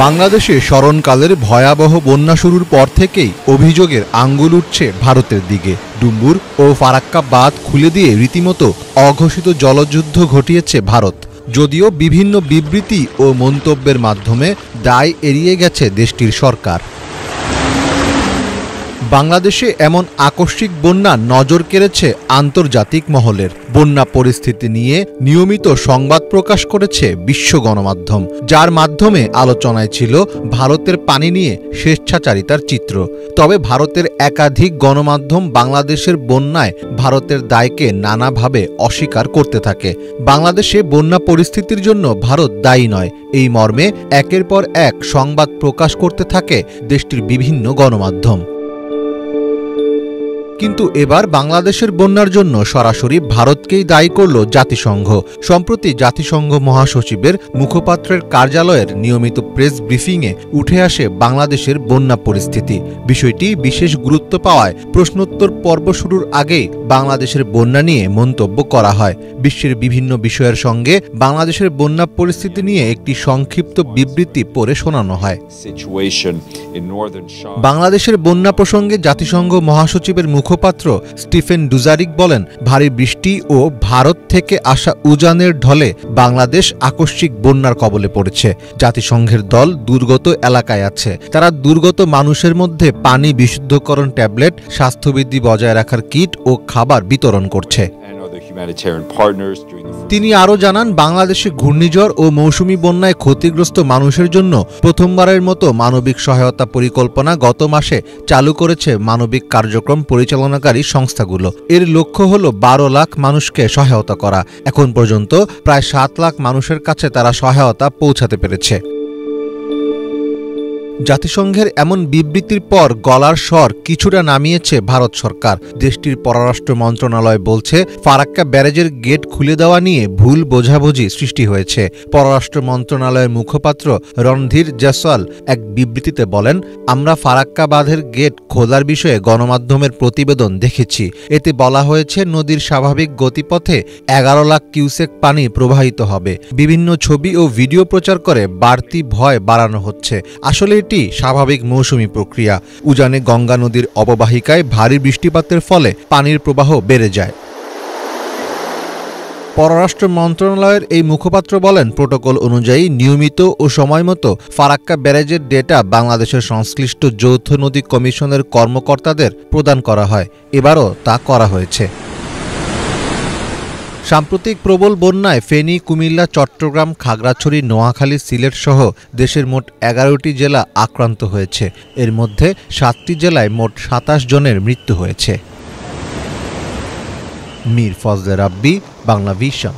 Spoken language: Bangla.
বাংলাদেশে স্মরণকালের ভয়াবহ বন্যা শুরুর পর থেকেই অভিযোগের আঙ্গুল উঠছে ভারতের দিকে। ডুম্বুর ও ফারাক্কা বাঁধ খুলে দিয়ে রীতিমতো অঘোষিত জলযুদ্ধ ঘটিয়েছে ভারত। যদিও বিভিন্ন বিবৃতি ও মন্তব্যের মাধ্যমে দায় এড়িয়ে গেছে দেশটির সরকার। বাংলাদেশে এমন আকস্মিক বন্যা নজর কেড়েছে আন্তর্জাতিক মহলের। বন্যা পরিস্থিতি নিয়ে নিয়মিত সংবাদ প্রকাশ করেছে বিশ্ব গণমাধ্যম, যার মাধ্যমে আলোচনায় ছিল ভারতের পানি নিয়ে স্বেচ্ছাচারিতার চিত্র। তবে ভারতের একাধিক গণমাধ্যম বাংলাদেশের বন্যায় ভারতের দায়কে নানাভাবে অস্বীকার করতে থাকে। বাংলাদেশে বন্যা পরিস্থিতির জন্য ভারত দায়ী নয়, এই মর্মে একের পর এক সংবাদ প্রকাশ করতে থাকে দেশটির বিভিন্ন গণমাধ্যম। কিন্তু এবার বাংলাদেশের বন্যার জন্য সরাসরি ভারতকেই দায়ী করল জাতিসংঘ। সম্প্রতি জাতিসংঘ মহাসচিবের মুখপাত্রের কার্যালয়ের নিয়মিত প্রেস ব্রিফিংয়ে উঠে আসে বাংলাদেশের বন্যা পরিস্থিতি। বিষয়টি বিশেষ গুরুত্ব পাওয়ায় প্রশ্নোত্তর পর্ব শুরুর আগেই বাংলাদেশের বন্যা নিয়ে মন্তব্য করা হয়। বিশ্বের বিভিন্ন বিষয়ের সঙ্গে বাংলাদেশের বন্যা পরিস্থিতি নিয়ে একটি সংক্ষিপ্ত বিবৃতি পড়ে শোনানো হয়। বাংলাদেশের বন্যা প্রসঙ্গে জাতিসংঘ মহাসচিবের মুখপাত্র স্টিফেন ডুজারিক বলেন, ভারী বৃষ্টি ও ভারত থেকে আসা উজানের ঢলে বাংলাদেশ আকস্মিক বন্যার কবলে পড়েছে। জাতিসংঘের দল দুর্গত এলাকায় আছে। তারা দুর্গত মানুষের মধ্যে পানি বিশুদ্ধকরণ ট্যাবলেট, স্বাস্থ্যবিধি বজায় রাখার কিট ও খাবার বিতরণ করছে। তিনি আরও জানান, বাংলাদেশে ঘূর্ণিঝড় ও মৌসুমি বন্যায় ক্ষতিগ্রস্ত মানুষের জন্য প্রথমবারের মতো মানবিক সহায়তা পরিকল্পনা গত মাসে চালু করেছে মানবিক কার্যক্রম পরিচালনাকারী সংস্থাগুলো। এর লক্ষ্য হল 12 লাখ মানুষকে সহায়তা করা। এখন পর্যন্ত প্রায় 7 লাখ মানুষের কাছে তারা সহায়তা পৌঁছাতে পেরেছে। জাতিসংঘের এমন বিবৃতির পর গলার স্বর কিছুটা নামিয়েছে ভারত সরকার। দেশটির পররাষ্ট্র মন্ত্রণালয় বলছে, ফারাক্কা ব্যারেজের গেট খুলে দেওয়া নিয়ে ভুল বোঝাবুঝি সৃষ্টি হয়েছে। পররাষ্ট্র মন্ত্রণালয়ের মুখপাত্র রণধীর জয়সওয়াল এক বিবৃতিতে বলেন, আমরা ফারাক্কা বাঁধের গেট খোলার বিষয়ে গণমাধ্যমের প্রতিবেদন দেখেছি। এতে বলা হয়েছে নদীর স্বাভাবিক গতিপথে 11 লাখ কিউসেক পানি প্রবাহিত হবে। বিভিন্ন ছবি ও ভিডিও প্রচার করে বাড়তি ভয় বাড়ানো হচ্ছে। আসলে এটি স্বাভাবিক মৌসুমি প্রক্রিয়া। উজানে গঙ্গা নদীর অববাহিকায় ভারী বৃষ্টিপাতের ফলে পানির প্রবাহ বেড়ে যায়। পররাষ্ট্র মন্ত্রণালয়ের এই মুখপাত্র বলেন, প্রোটোকল অনুযায়ী নিয়মিত ও সময়মতো ফারাক্কা ব্যারেজের ডেটা বাংলাদেশের সংশ্লিষ্ট যৌথ নদী কমিশনের কর্মকর্তাদের প্রদান করা হয়। এবারও তা করা হয়েছে। সাম্প্রতিক প্রবল বন্যায় ফেনী, কুমিল্লা, চট্টগ্রাম, খাগড়াছড়ি, নোয়াখালী, সিলেট সহ দেশের মোট 11টি জেলা আক্রান্ত হয়েছে। এর মধ্যে 7টি জেলায় মোট 27 জনের মৃত্যু হয়েছে। মীর ফজলে রাব্বি, বাংলা ভিশন।